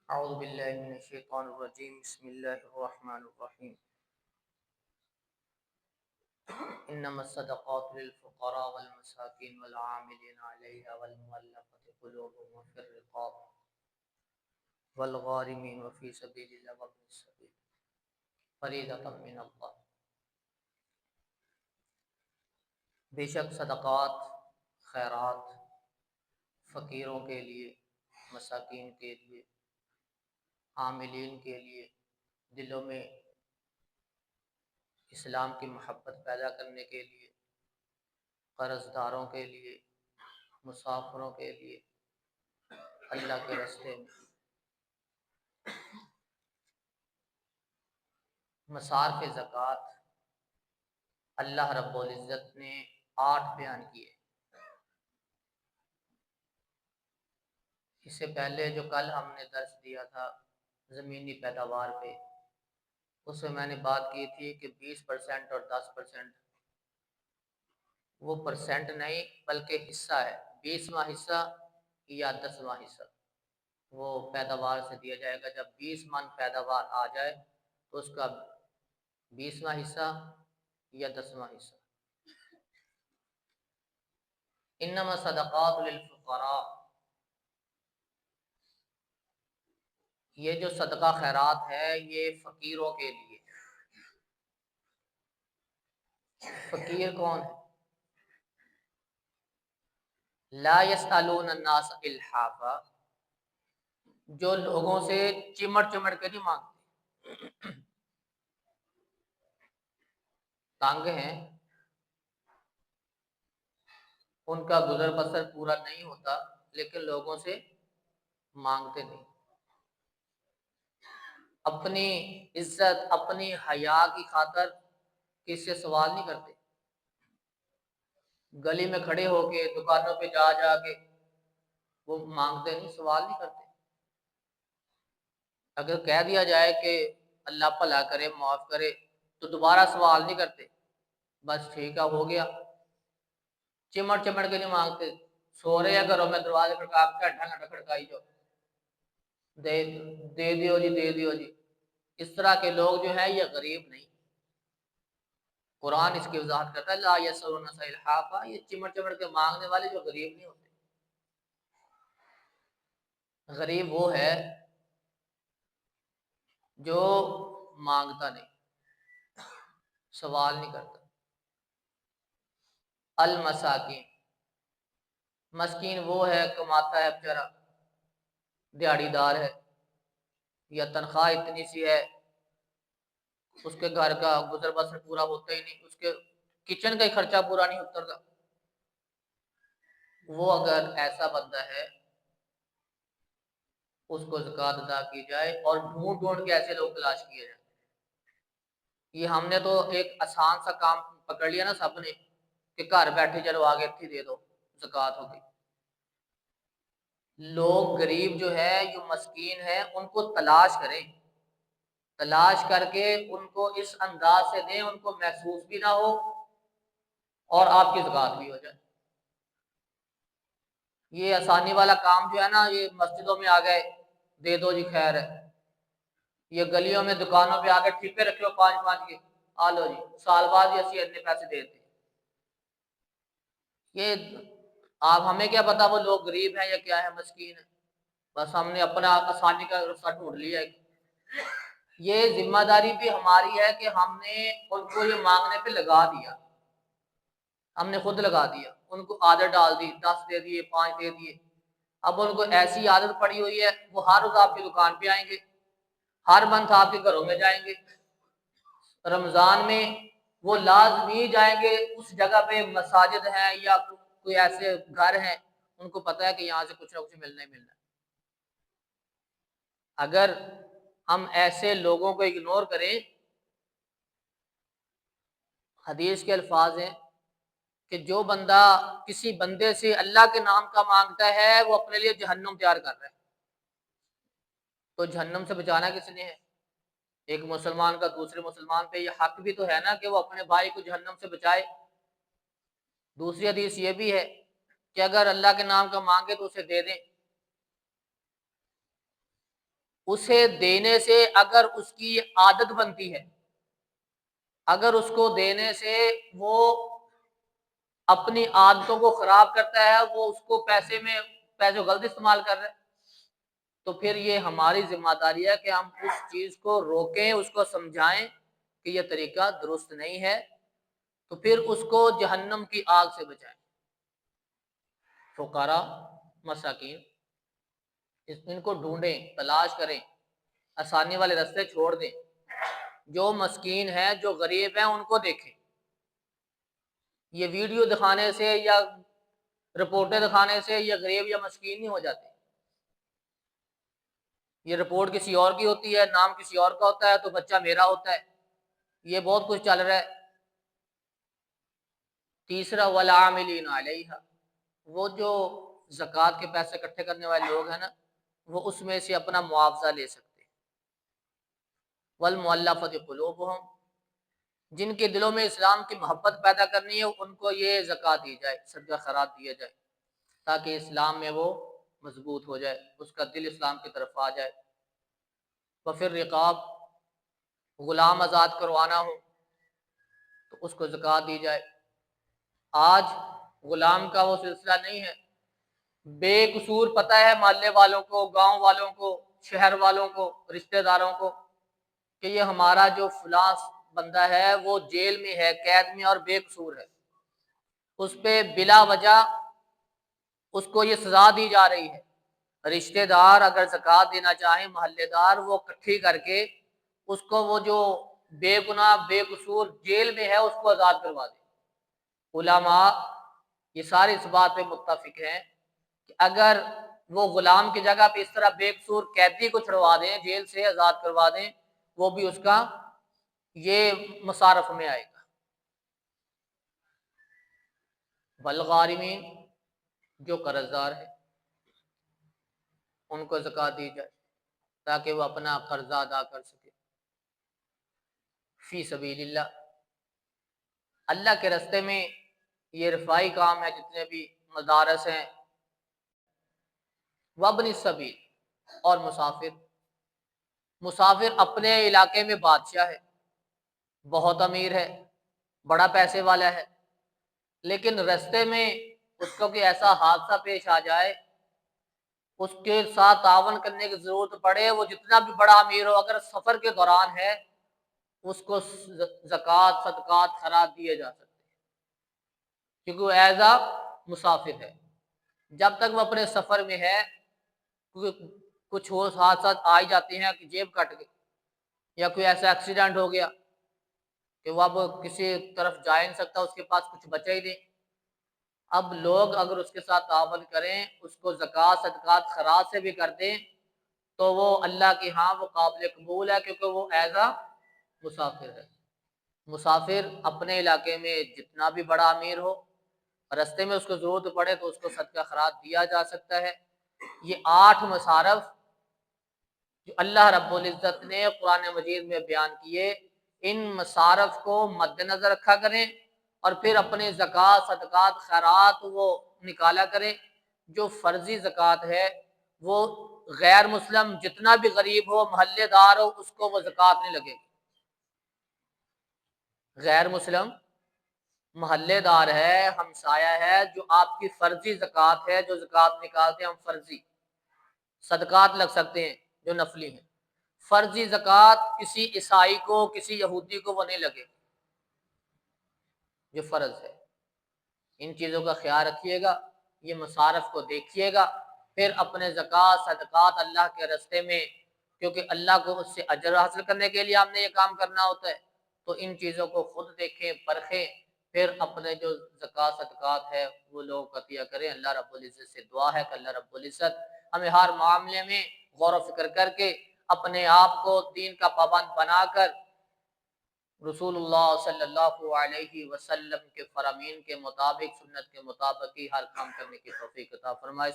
اعوذ باللہ من الشیطان الرجیم بسم اللہ الرحمن الرحیم انما الصدقات للفقراء والمساکین والعاملین علیہا والمؤلفۃ قلوبهم وفی الرقاب والغارمین وفی سبیل اللہ وابن السبیل فریضۃ من اللہ۔ بے شک صدقات، خیرات فقیروں کے لیے، مساکین کے لیے، عاملین کے لیے، دلوں میں اسلام کی محبت پیدا کرنے کے لیے، قرض داروں کے لیے، مسافروں کے لیے، اللہ کے راستے میں۔ مصارف زکوٰۃ اللہ رب العزت نے 8 بیان کیے۔ اس سے پہلے جو کل ہم نے درس دیا تھا زمینی پیداوار پہ، اس میں میں نے بات کی تھی کہ 20% اور 10%، وہ پرسنٹ نہیں بلکہ حصہ ہے، 20واں حصہ یا 10واں حصہ وہ پیداوار سے دیا جائے گا۔ جب 20 من پیداوار آ جائے تو اس کا 20واں حصہ یا 10واں حصہ۔ انما صدقات للفقراء، یہ جو صدقہ خیرات ہے یہ فقیروں کے لیے۔ فقیر کون ہے؟ لا يسألون الناس الحافا، جو لوگوں سے چمٹ چمٹ کے نہیں مانگتے، تانگ ہیں، ان کا گزر بسر پورا نہیں ہوتا لیکن لوگوں سے مانگتے نہیں، اپنی عزت اپنی حیا کی خاطر کسی سے سوال نہیں کرتے، گلی میں کھڑے ہو کے دکانوں پہ جا جا کے وہ مانگتے نہیں، سوال نہیں کرتے۔ اگر کہہ دیا جائے کہ اللہ بھلا کرے معاف کرے تو دوبارہ سوال نہیں کرتے، بس ٹھیک ہے ہو گیا۔ چمٹ چمٹ کے نہیں مانگتے، سو رہے ہیں گھروں میں دروازے کھڑکا کے ڈھنگ کھڑکائی جو دے دے دیو جی دے دیو جی۔ اس طرح کے لوگ جو ہیں یہ غریب نہیں۔ قرآن اس کی وضاحت کرتا ہے لا یسألون الناس الحافا، یہ چمٹ چمٹ کے مانگنے والے جو غریب نہیں ہوتے۔ غریب وہ ہے جو مانگتا نہیں، سوال نہیں کرتا۔ المساکین، مسکین وہ ہے کماتا ہے بیچارہ، دیہڑی دار ہے یا تنخواہ اتنی سی ہے اس کے گھر کا گزر بسر پورا ہوتا ہی نہیں، اس کے کچن کا ہی خرچہ پورا نہیں اترتا، وہ اگر ایسا بندہ ہے اس کو زکوٰۃ ادا کی جائے، اور ڈھونڈ ڈھونڈ کے ایسے لوگ تلاش کیے جائیں۔ یہ ہم نے تو ایک آسان سا کام پکڑ لیا نا سب نے کہ گھر بیٹھے چلو آگے تھی دے دو زکوٰۃ ہو گئی۔ لوگ غریب جو ہے جو مسکین ہے ان کو تلاش کریں، تلاش کر کے ان کو اس انداز سے دیں ان کو محسوس بھی نہ ہو اور آپ کی زکوٰۃ بھی ہو جائے۔ یہ آسانی والا کام جو ہے نا یہ مسجدوں میں آ گئے دے دو جی خیر ہے، یہ گلیوں میں دکانوں پہ آ کے ٹھیپے رکھے ہو 5 5 کے آ لو جی سال بعد ہی اسی اتنے پیسے دیتے۔ یہ آپ ہمیں کیا پتا وہ لوگ غریب ہیں یا کیا ہے مسکین ہے، بس ہم نے اپنا آسانی کا رستہ ڈھونڈ لیا ہے۔ یہ ذمہ داری بھی ہماری ہے کہ ہم نے ان کو یہ مانگنے پہ لگا دیا، ہم نے خود لگا دیا، ان کو عادت ڈال دی، 10 دے دیے 5 دے دیے۔ اب ان کو ایسی عادت پڑی ہوئی ہے وہ ہر روز آپ کی دکان پہ آئیں گے، ہر منتھ آپ کے گھروں میں جائیں گے، رمضان میں وہ لازمی جائیں گے اس جگہ پہ مساجد ہیں یا کوئی ایسے گھر ہیں ان کو پتہ ہے کہ یہاں سے کچھ نہ کچھ ملنا ہی ملنا ہے۔ اگر ہم ایسے لوگوں کو اگنور کریں، حدیث کے الفاظ ہیں کہ جو بندہ کسی بندے سے اللہ کے نام کا مانگتا ہے وہ اپنے لیے جہنم تیار کر رہا ہے، تو جہنم سے بچانا کس نے ہے؟ ایک مسلمان کا دوسرے مسلمان پہ یہ حق بھی تو ہے نا کہ وہ اپنے بھائی کو جہنم سے بچائے۔ دوسری حدیث یہ بھی ہے کہ اگر اللہ کے نام کا مانگے تو اسے دے دیں۔ اسے دینے سے اگر اس کی عادت بنتی ہے، اگر اس کو دینے سے وہ اپنی عادتوں کو خراب کرتا ہے، وہ اس کو پیسے غلط استعمال کر رہے ہیں، تو پھر یہ ہماری ذمہ داری ہے کہ ہم اس چیز کو روکیں، اس کو سمجھائیں کہ یہ طریقہ درست نہیں ہے، تو پھر اس کو جہنم کی آگ سے بچائیں۔ فقراء، مساکین، ان کو ڈھونڈیں، تلاش کریں، آسانی والے راستے چھوڑ دیں، جو مسکین ہیں، جو غریب ہیں، ان کو دیکھیں۔ یہ ویڈیو دکھانے سے یا رپورٹیں دکھانے سے یہ غریب یا مسکین نہیں ہو جاتے، یہ رپورٹ کسی اور کی ہوتی ہے، نام کسی اور کا ہوتا ہے تو بچہ میرا ہوتا ہے، یہ بہت کچھ چل رہا ہے۔ تیسرا والعاملین علیہا، وہ جو زکوٰۃ کے پیسے اکٹھے کرنے والے لوگ ہیں نا، وہ اس میں سے اپنا معاوضہ لے سکتے ہیں۔ والمؤلفۃ قلوبہم، جن کے دلوں میں اسلام کی محبت پیدا کرنی ہے، ان کو یہ زکوٰۃ دی جائے، صدقہ خیرات دیا جائے، تاکہ اسلام میں وہ مضبوط ہو جائے، اس کا دل اسلام کی طرف آ جائے۔ وفی الرقاب، غلام آزاد کروانا ہو تو اس کو زکوٰۃ دی جائے۔ آج غلام کا وہ سلسلہ نہیں ہے، بے قصور پتہ ہے محلے والوں کو، گاؤں والوں کو، شہر والوں کو، رشتہ داروں کو کہ یہ ہمارا جو فلاں بندہ ہے وہ جیل میں ہے، قید میں، اور بے قصور ہے، اس پہ بلا وجہ اس کو یہ سزا دی جا رہی ہے۔ رشتہ دار اگر زکوٰۃ دینا چاہیں، محلے دار، وہ اکٹھی کر کے اس کو، وہ جو بے گناہ بے قصور جیل میں ہے، اس کو آزاد کروا دیں۔ علماء یہ سارے اس بات پہ متفق ہیں کہ اگر وہ غلام کی جگہ پہ اس طرح بے قصور قیدی کو چھڑوا دیں، جیل سے آزاد کروا دیں، وہ بھی اس کا یہ مصارف میں آئے گا۔ والغارمین، جو قرض دار ہے، ان کو زکوٰۃ دی جائے تاکہ وہ اپنا قرضہ ادا کر سکے۔ فی سبیل اللہ، اللہ کے راستے میں یہ رفائی کام ہے، جتنے بھی مدارس ہیں۔ وابن السبیل، اور مسافر اپنے علاقے میں بادشاہ ہے، بہت امیر ہے، بڑا پیسے والا ہے، لیکن راستے میں اس کو کوئی ایسا حادثہ پیش آ جائے، اس کے ساتھ تعاون کرنے کی ضرورت پڑے، وہ جتنا بھی بڑا امیر ہو، اگر سفر کے دوران ہے، اس کو زکوٰۃ، صدقات، خیرات دیے جا سکتے ہیں، کیونکہ وہ ایز اے مسافر ہے۔ جب تک وہ اپنے سفر میں ہے، کیونکہ کچھ ہو حادثات آ ہی جاتے ہیں کہ جیب کٹ گئی، یا کوئی ایسا ایکسیڈنٹ ہو گیا کہ وہ اب کسی طرف جا ہی نہیں سکتا، اس کے پاس کچھ بچا ہی نہیں۔ اب لوگ اگر اس کے ساتھ تعاون کریں، اس کو زکوٰۃ، صدقات، خیرات سے بھی کر دیں، تو وہ اللہ کے ہاں وہ قابل قبول ہے، کیونکہ وہ ایز اے مسافر ہے۔ مسافر اپنے علاقے میں جتنا بھی بڑا امیر ہو، رستے میں اس کو ضرورت پڑے تو اس کو صدقہ خیرات دیا جا سکتا ہے۔ یہ 8 مصارف جو اللہ رب العزت نے قرآن مجید میں بیان کیے، ان مصارف کو مد نظر رکھا کریں، اور پھر اپنے زکوٰۃ، صدقات، خیرات وہ نکالا کریں۔ جو فرضی زکوٰۃ ہے، وہ غیر مسلم جتنا بھی غریب ہو، محلے دار ہو، اس کو وہ زکوٰۃ نہیں لگے گی۔ غیر مسلم محلے دار ہے، ہمسایہ ہے، جو آپ کی فرضی زکوٰۃ ہے، جو زکوٰۃ نکالتے ہیں ہم فرضی، صدقات لگ سکتے ہیں جو نفلی ہیں، فرضی زکوٰۃ کسی عیسائی کو، کسی یہودی کو وہ نہیں لگے، جو فرض ہے۔ ان چیزوں کا خیال رکھیے گا، یہ مصارف کو دیکھیے گا، پھر اپنے زکوٰۃ، صدقات اللہ کے راستے میں، کیونکہ اللہ کو اس سے اجر حاصل کرنے کے لیے ہم نے یہ کام کرنا ہوتا ہے، تو ان چیزوں کو خود دیکھیں، پرکھیں، پھر اپنے جو زکوٰۃ، صدقات ہے وہ لوگ عطیہ کریں۔ اللہ رب العزت سے دعا ہے کہ اللہ رب العزت ہمیں ہر معاملے میں غور و فکر کر کے اپنے آپ کو دین کا پابند بنا کر رسول اللہ صلی اللہ علیہ وسلم کے فرامین کے مطابق، سنت کے مطابق ہی ہر کام کرنے کی توفیق عطا فرمائے۔